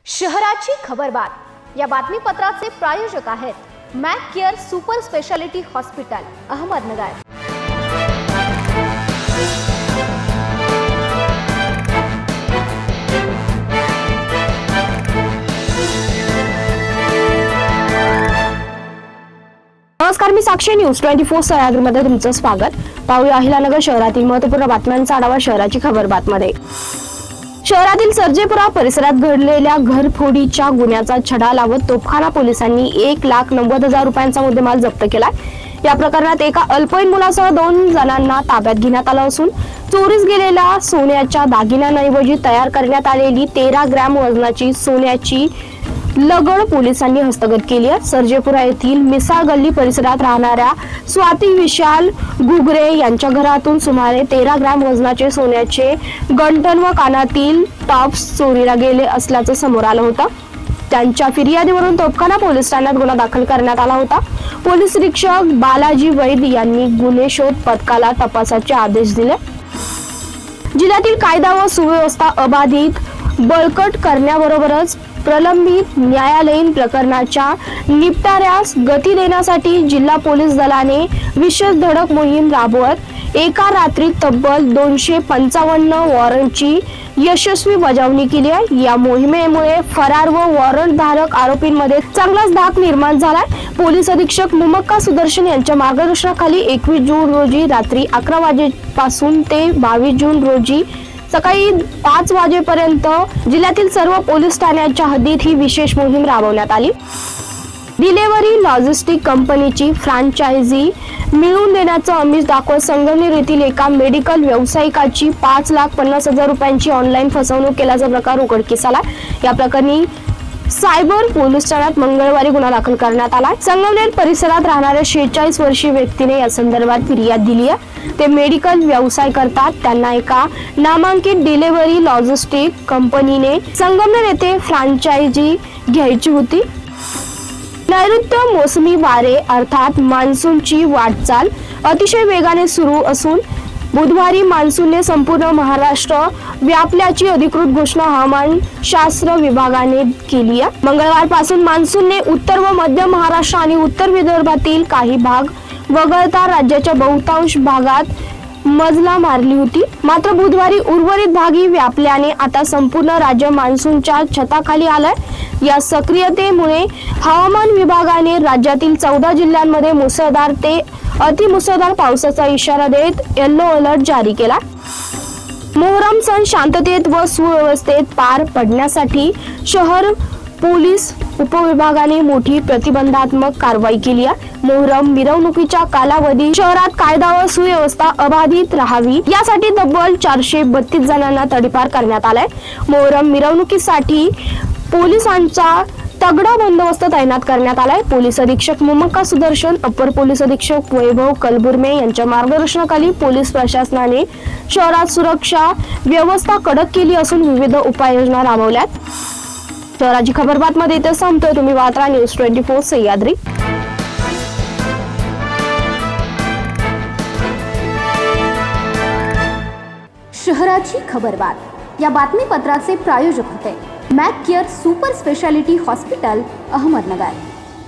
शहराची खबरबात या बातमीपत्राचे प्रायोजक आहेत Mac care super speciality hospital Ahmednagar. नमस्कार, मी साक्षी न्यूज 24 सह्याद्रीमध्ये तुमचं स्वागत। पाहूया अहिलानगर शहरातील महत्त्वपूर्ण बातम्यांचा आढावा शहराची खबरबातमध्ये। शहरातील सर्जेपुरा परिसरात घडलेल्या घरफोडीच्या गुन्ह्याचा छडा लावत तोफखाना पोलिसांनी 1,90,000 रुपयांचा मुद्देमाल जप्त केला। या प्रकरणात एका अल्पवयीन मुलासह 2 जणांना ताब्यात घेण्यात आलं असून चोरीस गेलेल्या सोन्याच्या दागिन्यांऐवजी तयार करण्यात आलेली 13 ग्रॅम वजनाची सोन्याची लगड पोलिसांनी हस्तगत केली आहे। सर्जेपुरा येथील मिसाळ गल्ली परिसरात राहणाऱ्या स्वाती विशाल घुगरे यांच्या घरातून सुमारे 13 ग्रॅम वजनाचे सोन्याचे गंठण व कानातील टॉप्स चोरीला गेले असल्याचं समोर आलं होतं। त्यांच्या फिर्यादीवरून तोफखाना पोलीस ठाण्यात गुन्हा दाखल करण्यात आला होता। पोलीस निरीक्षक बालाजी वैद यांनी गुन्हे शोध पथकाला तपासाचे आदेश दिले। जिल्ह्यातील कायदा व सुव्यवस्था अबाधित बळकट करण्याबरोबरच प्रलंबित न्यायालयीन प्रकरणाच्या निपटाऱ्यास गती देण्यासाठी जिल्हा पोलीस दलाने विशेष धडक मोहीम राबवत एका रात्रीत तब्बल 255 वॉरंटची यशस्वी बजावणी केली आहे। या मोहिमेमुळे फरार व वॉरंट धारक आरोपींमध्ये चांगलाच धाक निर्माण झालाय। पोलीस अधीक्षक मुमक्का सुदर्शन यांच्या मार्गदर्शनाखाली 21 जून रोजी रात्री 11 वाजेपासून ते 22 जून रोजी सकाळी 5 वाजेपर्यंत जिल्ह्यातील सर्व पोलीस ठाण्यांच्या हद्दीत ही विशेष मोहीम राबवण्यात आली। डिलेव्हरी लॉजिस्टिक कंपनीची फ्रँचायझी मिळवून देण्याचं आमिष दाखवत संगमनेर येथील एका मेडिकल व्यावसायिकाची 5,50,000 रुपयांची ऑनलाईन फसवणूक केल्याचा प्रकार उघडकीस आला। या प्रकरणी सायबर पोलीस ठाण्यात मंगळवारी गुन्हा दाखल करण्यात आला। संगमनेर परिसरात राहणाऱ्या 46 वर्षीय व्यक्तीने या संदर्भात फिर्याद दिली आहे। ते मेडिकल व्यवसाय करतात। त्यांना एका नामांकित डिलेव्हरी लॉजिस्टिक कंपनीने संगमनेर येथे फ्रँचायझी घ्यायची होती। नैऋत्य मोसमी वारे अर्थात मान्सूनची वाटचाल अतिशय वेगाने सुरू असून बुधवारी मान्सूनने संपूर्ण महाराष्ट्र व्यापल्याची अधिकृत घोषणा हवामान शास्त्र विभागाने केली आहे। मंगळवारपासून मान्सूनने उत्तर व मध्य महाराष्ट्र आणि उत्तर विदर्भातील काही भाग वगळता राज्याच्या बहुतांश भागात मजला मारली होती। मात्र बुधवारी उर्वरित भागी व्यापल्याने आता संपूर्ण राज्य मान्सूनच्या छताखाली आलंय। या सक्रियतेमुळे हवामान विभागाने राज्यातील 14 जिल्ह्यांमध्ये मुसळधार ते अतिमुसळधार पावसाचा इशारा देत येलो अलर्ट जारी केला। मोहरम सण शांततेत व सुव्यवस्थेत पार पडण्यासाठी शहर पोलीस उपविभागाने मोठी प्रतिबंधात्मक कारवाई केली आहे। मोहरम मिरवणुकीच्या कालावधी शहरात कायदा व सुव्यवस्था अबाधित राहावी यासाठी तब्बल 432 जणांना तडीपार करण्यात आलाय। मोहरम मिरवणुकीसाठी पोलिसांचा तगडा बंदोबस्त तैनात करण्यात आलाय। पोलीस अधीक्षक मुमक्का सुदर्शन, अप्पर पोलीस अधीक्षक वैभव कलबुर्मे यांच्या मार्गदर्शनाखाली पोलीस प्रशासनाने शहरात सुरक्षा व्यवस्था कडक केली असून विविध उपाययोजना राबवल्यात। शहराची खबरबातमध्ये इथे संपतोय। तुम्ही वात्रा न्यूज 24 सह्याद्री। शहराची खबरबात या बातमीपत्राचे प्रायोजक होते Mac care super speciality hospital Ahmednagar.